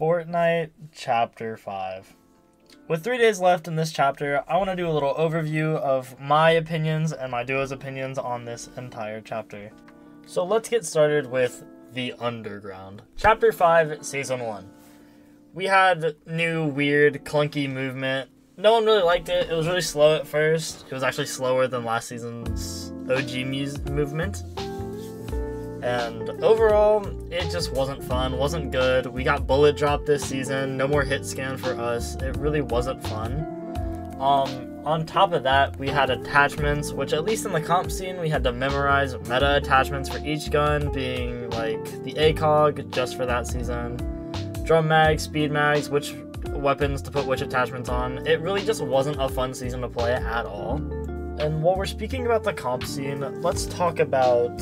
Fortnite Chapter 5. With 3 days left in this chapter, I want to do a little overview of my opinions and my duo's opinions on this entire chapter. So let's get started with the Underground. Chapter 5, Season 1. We had new, weird, clunky movement. No one really liked it. It was really slow at first. It was actually slower than last season's OG movement. And overall, it just wasn't fun, wasn't good. We got bullet drop this season, no more hit scan for us. It really wasn't fun. On top of that, we had attachments, which at least in the comp scene, we had to memorize meta attachments for each gun, being like the ACOG, just for that season, drum mags, speed mags, which weapons to put which attachments on. It really just wasn't a fun season to play at all. And while we're speaking about the comp scene, let's talk about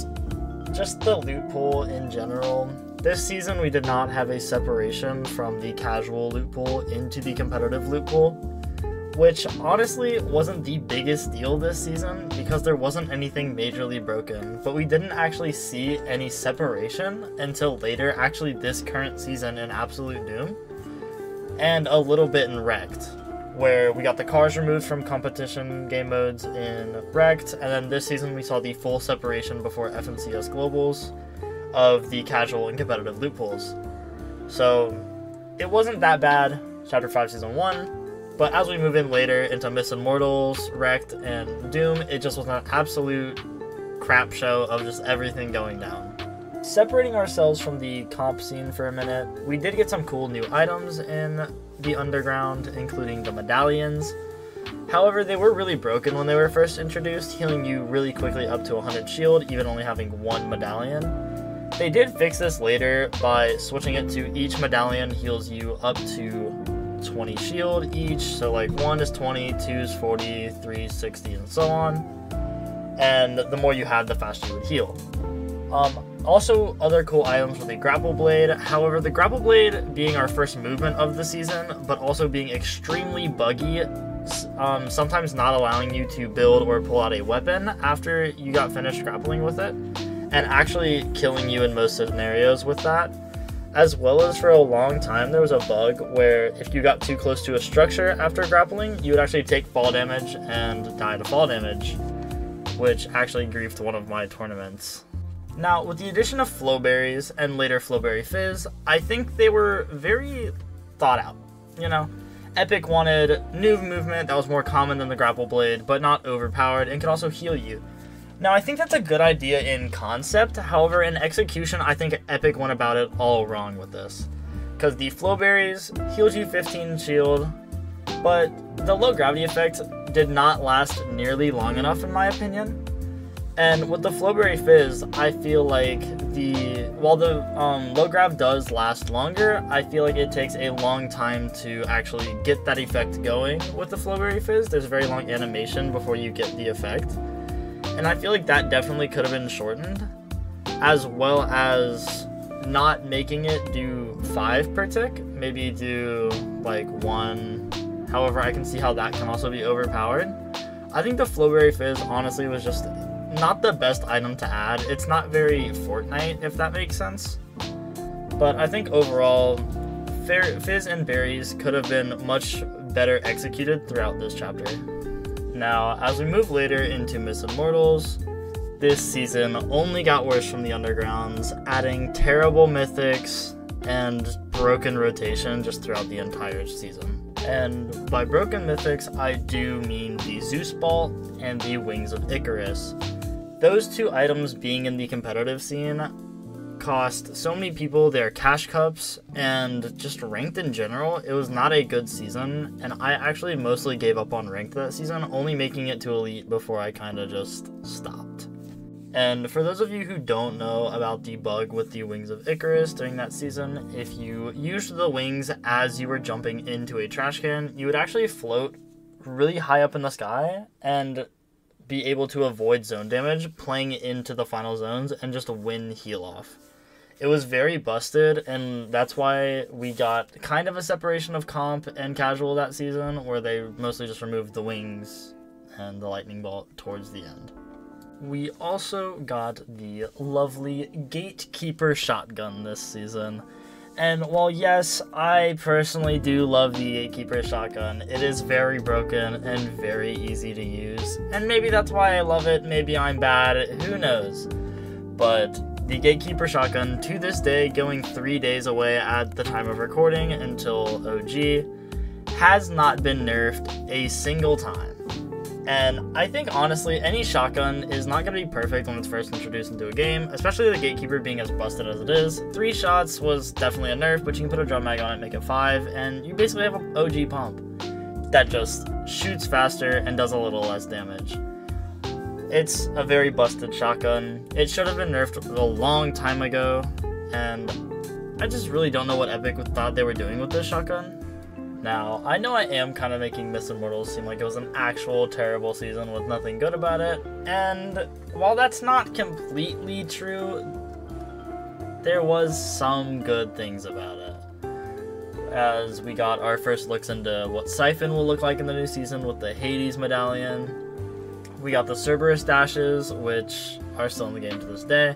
just the loot pool in general. This season we did not have a separation from the casual loot pool into the competitive loot pool, which honestly wasn't the biggest deal this season because there wasn't anything majorly broken, but we didn't actually see any separation until later, actually this current season in Absolute Doom, and a little bit in Wrecked, where we got the cars removed from competition game modes in Wrecked, and then this season we saw the full separation before FNCS Globals of the casual and competitive loot pools. So it wasn't that bad, Chapter 5 Season 1, but as we move in later into Miss Immortals, Wrecked, and Doom, it just was an absolute crap show of just everything going down. Separating ourselves from the comp scene for a minute, we did get some cool new items in the Underground, including the medallions. However, they were really broken when they were first introduced, healing you really quickly up to 100 shield, even only having one medallion. They did fix this later by switching it to each medallion heals you up to 20 shield each, so like 1 is 20, 2 is 40, 3 is 60, and so on. And the more you had, the faster you would heal. Also, other cool items were the Grapple Blade. However, the Grapple Blade being our first movement of the season, but also being extremely buggy, sometimes not allowing you to build or pull out a weapon after you got finished grappling with it, and actually killing you in most scenarios with that. As well as for a long time, there was a bug where if you got too close to a structure after grappling, you would actually take fall damage and die to fall damage, which actually griefed one of my tournaments. Now, with the addition of Flowberries and later Flowberry Fizz, I think they were very thought out, you know? Epic wanted new movement that was more common than the Grapple Blade, but not overpowered, and could also heal you. Now, I think that's a good idea in concept, however, in execution, I think Epic went about it all wrong with this. Because the Flowberries heals you 15 shield, but the low gravity effect did not last nearly long enough in my opinion. And with the Flowberry Fizz, I feel like while the low grav does last longer, I feel like it takes a long time to actually get that effect going with the Flowberry Fizz. There's a very long animation before you get the effect. And I feel like that definitely could have been shortened, as well as not making it do 5 per tick, maybe do like 1. However, I can see how that can also be overpowered. I think the Flowberry Fizz honestly was just not the best item to add. It's not very Fortnite, if that makes sense. But I think overall, Fizz and Berries could have been much better executed throughout this chapter. Now, as we move later into Miss Immortals, this season only got worse from the Undergrounds, adding terrible mythics and broken rotation just throughout the entire season. And by broken mythics, I do mean the Zeus Ball and the Wings of Icarus. Those two items being in the competitive scene cost so many people their cash cups, and just ranked in general, it was not a good season, and I actually mostly gave up on ranked that season, only making it to elite before I kind of just stopped. And for those of you who don't know about the bug with the Wings of Icarus during that season, if you used the wings as you were jumping into a trash can, you would actually float really high up in the sky and be able to avoid zone damage playing into the final zones and just win heal off. It was very busted, and that's why we got kind of a separation of comp and casual that season, where they mostly just removed the wings and the lightning bolt towards the end. We also got the lovely Gatekeeper shotgun this season, And while yes, I personally do love the Gatekeeper shotgun, it is very broken and very easy to use. And maybe that's why I love it, maybe I'm bad, who knows. But the Gatekeeper shotgun, to this day, going 3 days away at the time of recording until OG, has not been nerfed a single time. And I think, honestly, any shotgun is not going to be perfect when it's first introduced into a game, especially the Gatekeeper being as busted as it is. 3 shots was definitely a nerf, but you can put a drum mag on it, make it 5, and you basically have an OG pump that just shoots faster and does a little less damage. It's a very busted shotgun. It should have been nerfed a long time ago, and I just really don't know what Epic thought they were doing with this shotgun. Now, I know I am kind of making Myst Immortals seem like it was an actual terrible season with nothing good about it, and while that's not completely true, there was some good things about it. As we got our first looks into what Siphon will look like in the new season with the Hades medallion. We got the Cerberus dashes, which are still in the game to this day.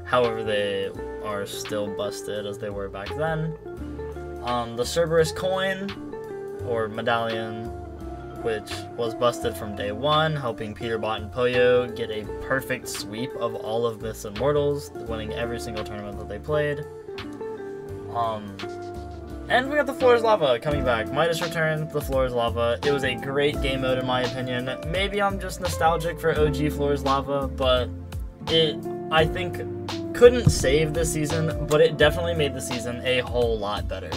However, they are still busted as they were back then. The Cerberus coin, or medallion, which was busted from day one, helping Peterbot and Poyo get a perfect sweep of all of Myst Immortals, winning every single tournament that they played. And we got the Floor is Lava coming back. Midas returned, the Floor is Lava. It was a great game mode in my opinion. Maybe I'm just nostalgic for OG Floor is Lava, but it, I think, couldn't save this season, but it definitely made the season a whole lot better.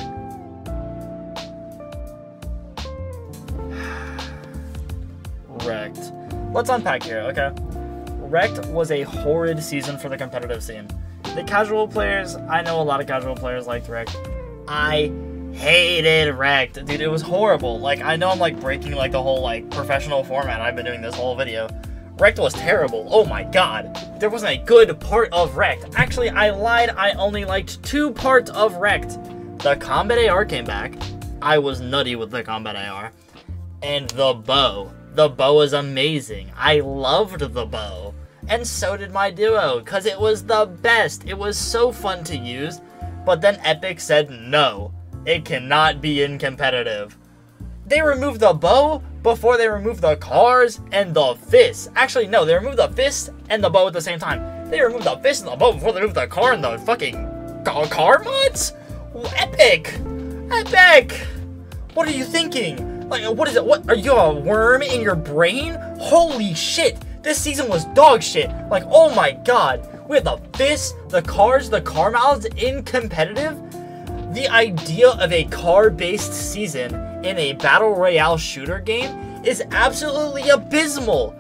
Wrecked. Let's unpack here, okay? Wrecked was a horrid season for the competitive scene. The casual players, I know a lot of casual players liked Wrecked. I hated Wrecked. Dude, it was horrible. Like, I know I'm, like, breaking, like, the whole, like, professional format I've been doing this whole video. Wrecked was terrible. Oh my god. There wasn't a good part of Wrecked. Actually, I lied. I only liked 2 parts of Wrecked. The combat AR came back. I was nutty with the combat AR. And the bow. The bow is amazing. I loved the bow. And so did my duo, because it was the best. It was so fun to use. But then Epic said no. It cannot be in competitive. They removed the bow before they removed the cars and the fists. Actually, no, they removed the fist and the bow at the same time. They removed the fist and the bow before they removed the car and the fucking car mods? Epic! Epic! What are you thinking? Like, what is it? What, are you a worm in your brain? Holy shit! This season was dog shit. Like, oh my god. We had the fists, the cars, the car mouths in competitive. The idea of a car-based season in a battle royale shooter game is absolutely abysmal.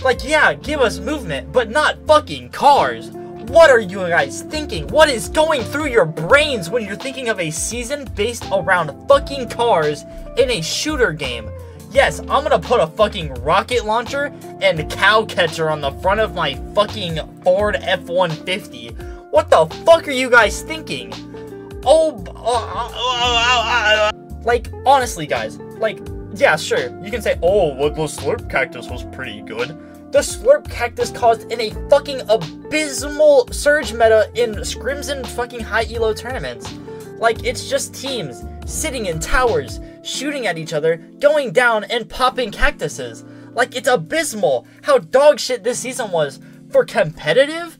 Like, yeah, give us movement, but not fucking cars. What are you guys thinking? What is going through your brains when you're thinking of a season based around fucking cars in a shooter game? Yes, I'm gonna put a fucking rocket launcher and cow catcher on the front of my fucking Ford F-150. What the fuck are you guys thinking? Like, honestly, guys, like, yeah, sure, you can say, oh, well, the Slurp Cactus was pretty good. The Slurp Cactus caused in a fucking abysmal surge meta in scrims and fucking high elo tournaments. Like, it's just teams sitting in towers, shooting at each other, going down, and popping cactuses. Like, it's abysmal how dog shit this season was for competitive.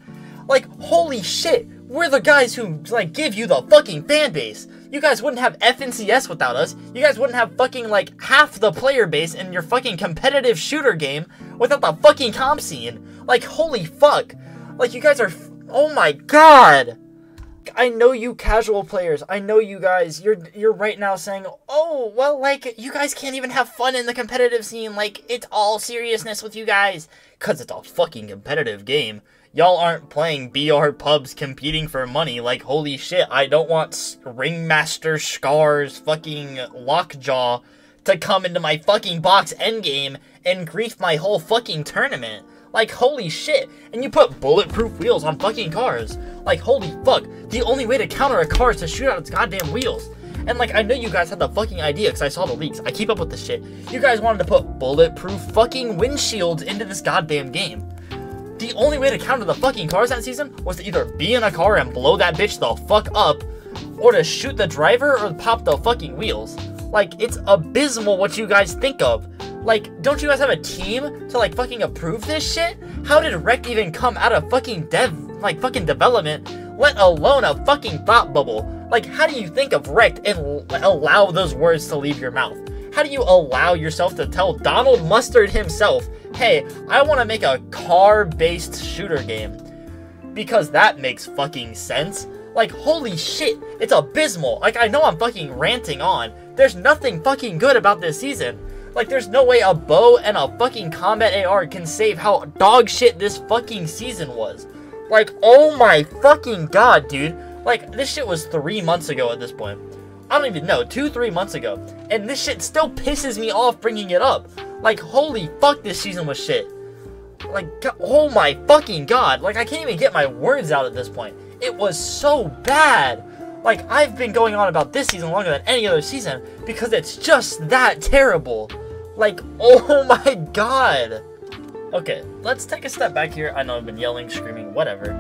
Like, holy shit, we're the guys who, like, give you the fucking fan base. You guys wouldn't have FNCS without us. You guys wouldn't have fucking, like, half the player base in your fucking competitive shooter game without the fucking comp scene. Like, holy fuck. Like, you guys are, oh my god. I know you casual players, I know you guys, you're right now saying, oh, well, like, you guys can't even have fun in the competitive scene, like, it's all seriousness with you guys, cause it's a fucking competitive game. Y'all aren't playing BR pubs competing for money, like, holy shit, I don't want Ringmaster Scar's fucking Lockjaw to come into my fucking box endgame and grief my whole fucking tournament. Like, holy shit. And you put bulletproof wheels on fucking cars. Like, holy fuck. The only way to counter a car is to shoot out its goddamn wheels. And, like, I know you guys had the fucking idea because I saw the leaks. I keep up with this shit. You guys wanted to put bulletproof fucking windshields into this goddamn game. The only way to counter the fucking cars that season was to either be in a car and blow that bitch the fuck up, or to shoot the driver or pop the fucking wheels. Like, it's abysmal what you guys think of. Like, don't you guys have a team to, like, fucking approve this shit? How did Wrecked even come out of fucking fucking development, let alone a fucking thought bubble? Like, how do you think of Wrecked and allow those words to leave your mouth? How do you allow yourself to tell Donald Mustard himself, hey, I want to make a car-based shooter game? Because that makes fucking sense. Like, holy shit, it's abysmal. Like, I know I'm fucking ranting on. There's nothing fucking good about this season. Like, there's no way a bow and a fucking combat AR can save how dog shit this fucking season was. Like, oh my fucking god, dude. Like, this shit was 3 months ago at this point. I don't even know, 2-3 months ago. And this shit still pisses me off bringing it up. Like, holy fuck, this season was shit. Like, oh my fucking god. Like, I can't even get my words out at this point. It was so bad. Like, I've been going on about this season longer than any other season because it's just that terrible. Like, oh my god. Okay, let's take a step back here. I know I've been yelling, screaming, whatever.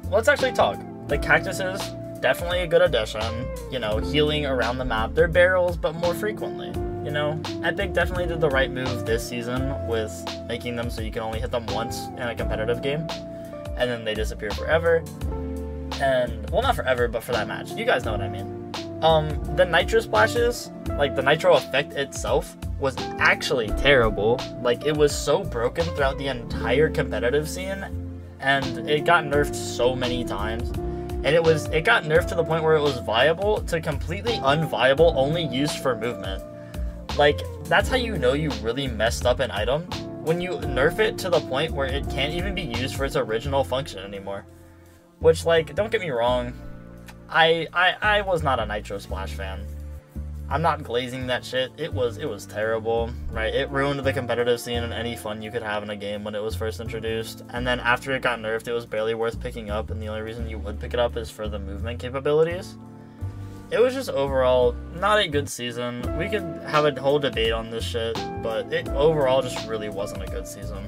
Let's actually talk. The cactuses, definitely a good addition. You know, healing around the map. They're barrels, but more frequently. You know, Epic definitely did the right move this season with making them so you can only hit them once in a competitive game. And then they disappear forever. And, well, not forever, but for that match. You guys know what I mean. The nitro splashes, like the nitro effect itself, was actually terrible. Like, it was so broken throughout the entire competitive scene, and it got nerfed so many times. And it got nerfed to the point where it was viable to completely unviable, only used for movement. Like, that's how you know you really messed up an item, when you nerf it to the point where it can't even be used for its original function anymore. Which, like, don't get me wrong, I was not a Nitro Splash fan. I'm not glazing that shit. It was terrible, right? It ruined the competitive scene and any fun you could have in a game when it was first introduced. And then after it got nerfed, it was barely worth picking up, and the only reason you would pick it up is for the movement capabilities. It was just overall not a good season. We could have a whole debate on this shit, but it overall just really wasn't a good season.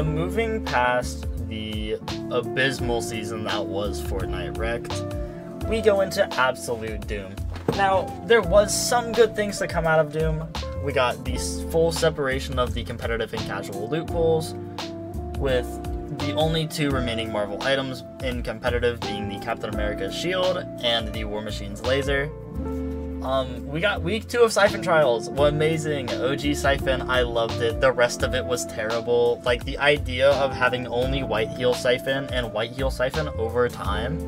Moving past the abysmal season that was Fortnite Wrecked, we go into Absolute Doom. Now, there was some good things to come out of Doom. We got the full separation of the competitive and casual loot pools, with the only two remaining Marvel items in competitive being the Captain America's shield and the War Machine's laser. We got week 2 of Siphon Trials. What amazing. OG Siphon, I loved it. The rest of it was terrible. Like, the idea of having only White Heal Siphon and White Heal Siphon over time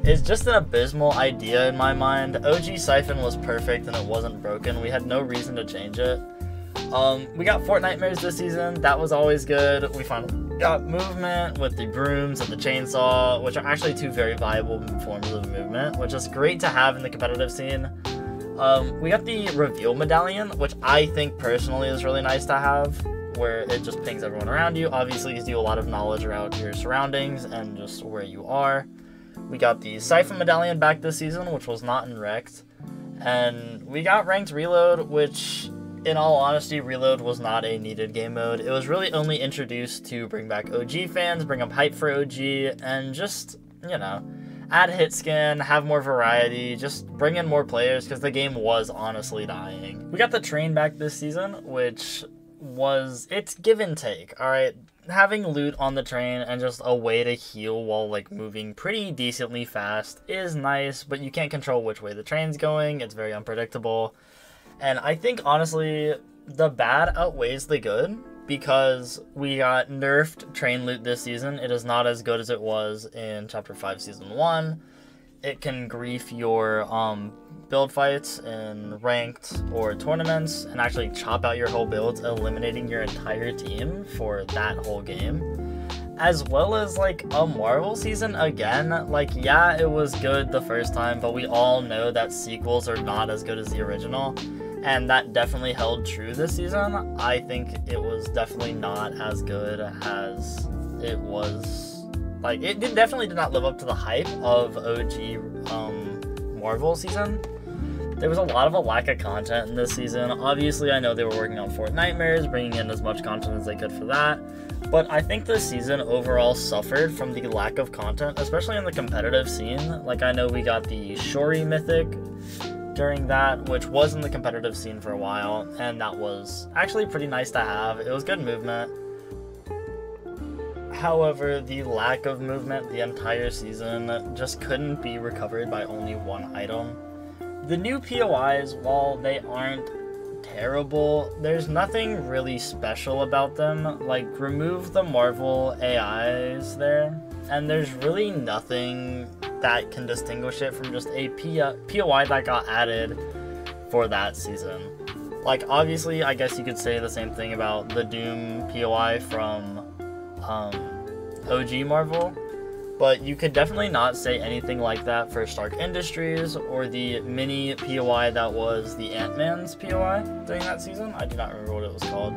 is just an abysmal idea in my mind. OG Siphon was perfect and it wasn't broken. We had no reason to change it. We got Fortnitemares this season. That was always good. We got movement with the brooms and the chainsaw, which are actually two very viable forms of movement, which is great to have in the competitive scene. We got the reveal medallion, which I think personally is really nice to have, where it just pings everyone around you. Obviously gives you a lot of knowledge around your surroundings and just where you are. We got the Siphon medallion back this season, which was not in Wrecked. And we got Ranked Reload, which, in all honesty, Reload was not a needed game mode. It was really only introduced to bring back OG fans, bring up hype for OG, and just, you know, add hit skin, have more variety, just bring in more players, because the game was honestly dying. We got the train back this season, which was, it's give and take, alright? Having loot on the train and just a way to heal while, like, moving pretty decently fast is nice, but you can't control which way the train's going. It's very unpredictable. And I think, honestly, the bad outweighs the good, because we got nerfed train loot this season. It is not as good as it was in Chapter 5 Season 1. It can grief your build fights in ranked or tournaments and actually chop out your whole builds, eliminating your entire team for that whole game. As well as, like, a Marvel season again. Like, yeah, it was good the first time, but we all know that sequels are not as good as the original. And that definitely held true this season. I think it was definitely not as good as it was. Like, it definitely did not live up to the hype of OG Marvel season. There was a lot of a lack of content in this season. Obviously, I know they were working on Fortnitemares, bringing in as much content as they could for that. But I think this season overall suffered from the lack of content, especially in the competitive scene. Like, I know we got the Shori Mythic during that, which was in the competitive scene for a while, and that was actually pretty nice to have. It was good movement. However, the lack of movement the entire season just couldn't be recovered by only one item. The new POIs, while they aren't terrible, there's nothing really special about them. Like, remove the Marvel AIs there, and there's really nothing that can distinguish it from just a POI that got added for that season. Like, obviously, I guess you could say the same thing about the Doom POI from OG Marvel, but you could definitely not say anything like that for Stark Industries or the mini POI that was the Ant-Man's POI during that season. I do not remember what it was called.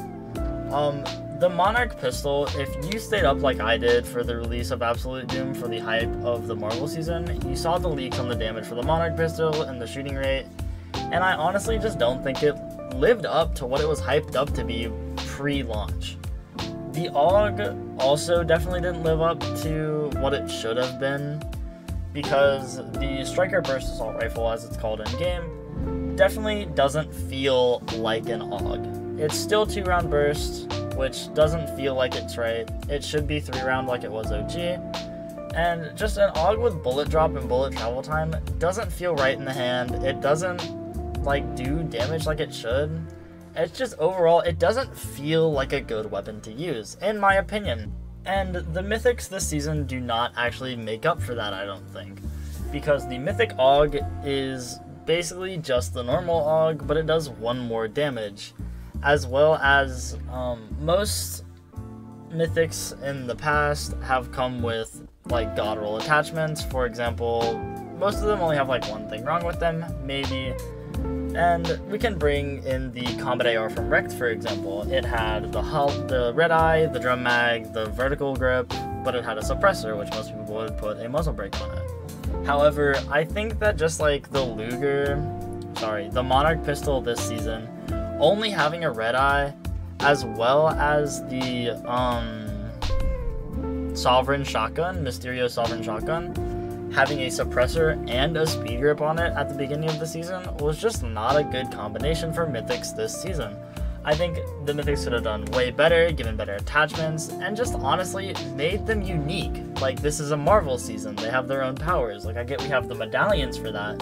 The Monarch pistol, if you stayed up like I did for the release of Absolute Doom for the hype of the Marvel season, you saw the leaks on the damage for the Monarch pistol and the shooting rate, and I honestly just don't think it lived up to what it was hyped up to be pre-launch. The AUG also definitely didn't live up to what it should have been, because the Striker Burst Assault Rifle, as it's called in-game, definitely doesn't feel like an AUG. It's still 2-round burst, which doesn't feel like it's right. It should be 3-round like it was OG. And just an AUG with bullet drop and bullet travel time doesn't feel right in the hand. It doesn't, like, do damage like it should. It's just overall, it doesn't feel like a good weapon to use, in my opinion. And the Mythics this season do not actually make up for that, I don't think. Because the Mythic AUG is basically just the normal AUG, but it does 1 more damage. As well as most Mythics in the past have come with, like, God roll attachments. For example, most of them only have, like, 1 thing wrong with them, maybe. And we can bring in the Combat AR from Wrecked, for example. It had the Red Eye, the Drum Mag, the Vertical Grip, but it had a suppressor, which most people would put a muzzle brake on it. However, I think that just like the the Monarch pistol this season, only having a Red Eye, as well as the Sovereign Shotgun, Mysterio Sovereign Shotgun, having a suppressor and a speed grip on it at the beginning of the season was just not a good combination for Mythics this season. I think the Mythics could have done way better, given better attachments, and just honestly made them unique. Like, this is a Marvel season, they have their own powers. Like, I get we have the medallions for that,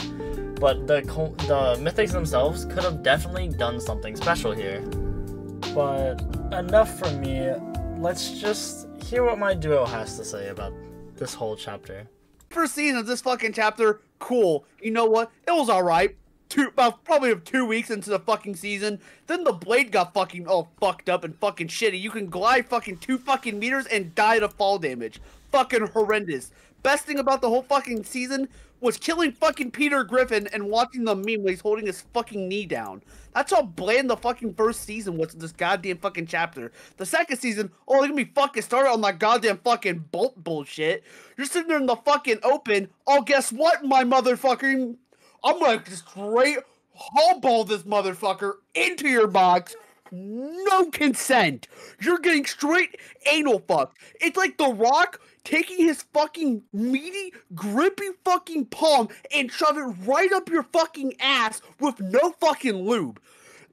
but the Mythics themselves could have definitely done something special here. But enough from me, let's just hear what my duo has to say about this whole chapter. First season of this fucking chapter, cool. You know what? It was alright. About probably 2 weeks into the fucking season, then the blade got fucking all fucked up and fucking shitty. You can glide fucking 2 fucking meters and die to fall damage. Fucking horrendous. Best thing about the whole fucking season was killing fucking Peter Griffin and watching the meme where he's holding his fucking knee down. That's how bland the fucking first season was in this goddamn fucking chapter. The second season, oh, look at me fucking started on that goddamn fucking bolt bullshit. You're sitting there in the fucking open. Oh, guess what, my motherfucking... I'm gonna straight hallball this motherfucker into your box. No consent. You're getting straight anal fucked. It's like The Rock taking his fucking meaty, grippy fucking palm and shove it right up your fucking ass with no fucking lube.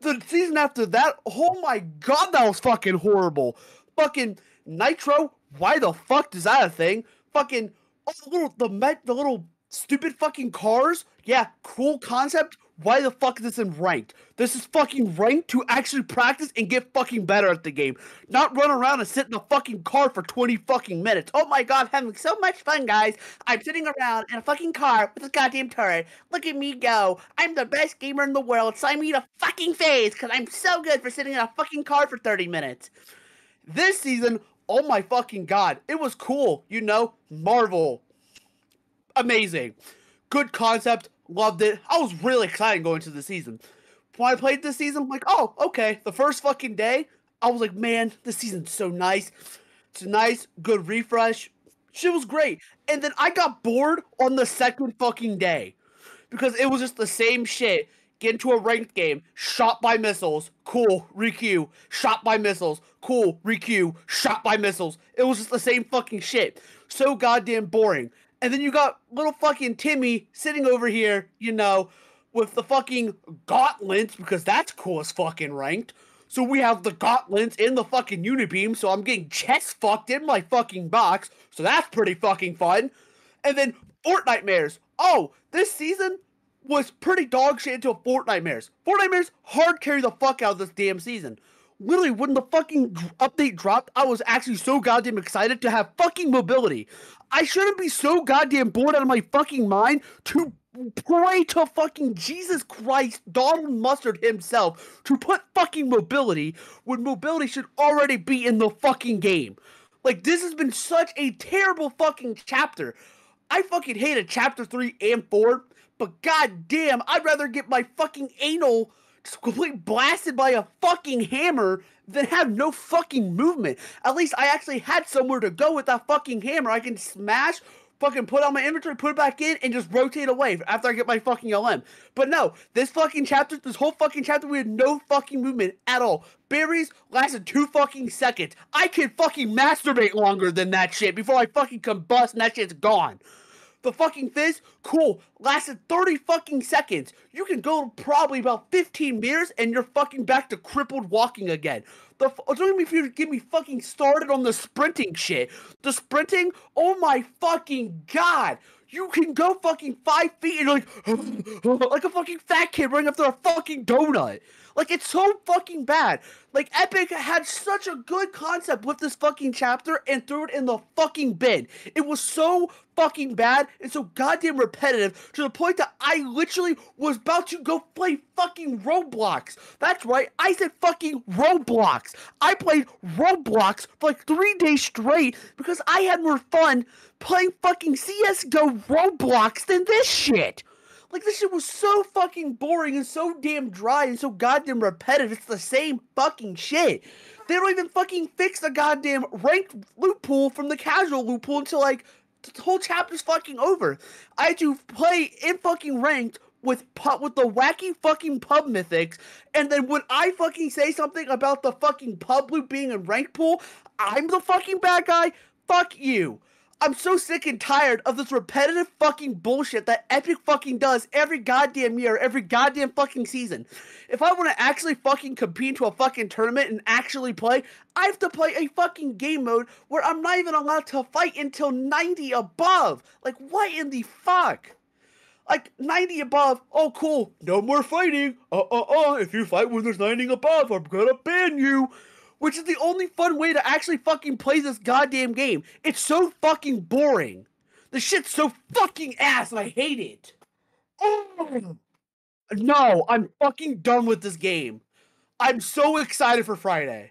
The season after that, oh my god, that was fucking horrible. Fucking Nitro, why the fuck is that a thing? Fucking, oh, the little stupid fucking cars, yeah, cool concept. Why the fuck is this in ranked? This is fucking ranked to actually practice and get fucking better at the game. Not run around and sit in a fucking car for 20 fucking minutes. Oh my god, I'm having so much fun, guys. I'm sitting around in a fucking car with a goddamn turret. Look at me go. I'm the best gamer in the world. Sign me to fucking phase, because I'm so good for sitting in a fucking car for 30 minutes. This season, oh my fucking god. It was cool. You know, Marvel. Amazing. Good concept. Loved it. I was really excited going into the season. When I played this season, I'm like, oh, okay. The first fucking day, I was like, man, this season's so nice. It's a nice, good refresh. Shit was great. And then I got bored on the second fucking day. Because it was just the same shit. get into a ranked game, shot by missiles, cool, requeue, shot by missiles, cool, requeue, shot by missiles. It was just the same fucking shit. So goddamn boring. And then you got little fucking Timmy sitting over here, you know, with the fucking gauntlets, because that's cool as fucking ranked. So we have the gauntlets in the fucking unibeam, so I'm getting chest fucked in my fucking box, so that's pretty fucking fun. And then Fortnitemares. Oh, this season was pretty dog shit until Fortnitemares. Fortnitemares hard carry the fuck out of this damn season. Literally, when the fucking update dropped, I was actually so goddamn excited to have fucking mobility. I shouldn't be so goddamn bored out of my fucking mind to pray to fucking Jesus Christ, Donald Mustard himself, to put fucking mobility when mobility should already be in the fucking game. Like, this has been such a terrible fucking chapter. I fucking hated chapter 3 and 4, but goddamn, I'd rather get my fucking anal just completely blasted by a fucking hammer than have no fucking movement. At least I actually had somewhere to go with that fucking hammer. I can smash, fucking put on my inventory, put it back in, and just rotate away after I get my fucking LM. But no, this fucking chapter, this whole fucking chapter, we had no fucking movement at all. Berries lasted 2 fucking seconds. I can fucking masturbate longer than that shit before I fucking combust and that shit's gone. The fucking fizz, cool, lasted 30 fucking seconds. You can go probably about 15 meters and you're fucking back to crippled walking again. Don't even get me fucking started on the sprinting shit. The sprinting, oh my fucking god. You can go fucking 5 feet and you're like a fucking fat kid running after a fucking donut. Like, it's so fucking bad. Like, Epic had such a good concept with this fucking chapter and threw it in the fucking bin. It was so fucking bad and so goddamn repetitive to the point that I literally was about to go play fucking Roblox. That's right, I said fucking Roblox. I played Roblox for like 3 days straight because I had more fun playing fucking CSGO Roblox than this shit. Like, this shit was so fucking boring and so damn dry and so goddamn repetitive. It's the same fucking shit. They don't even fucking fix the goddamn ranked loot pool from the casual loot pool until, like, the whole chapter's fucking over. I had to play in fucking ranked with the wacky fucking pub mythics, and then when I fucking say something about the fucking pub loot being in ranked pool, I'm the fucking bad guy. Fuck you. I'm so sick and tired of this repetitive fucking bullshit that Epic fucking does every goddamn year, every goddamn fucking season. If I want to actually fucking compete into a fucking tournament and actually play, I have to play a fucking game mode where I'm not even allowed to fight until 90 above. Like, what in the fuck? Like, 90 above, oh cool, no more fighting. If you fight when there's 90 above, I'm gonna ban you. Which is the only fun way to actually fucking play this goddamn game. It's so fucking boring. The shit's so fucking ass and I hate it. Oh. No, I'm fucking done with this game. I'm so excited for Friday.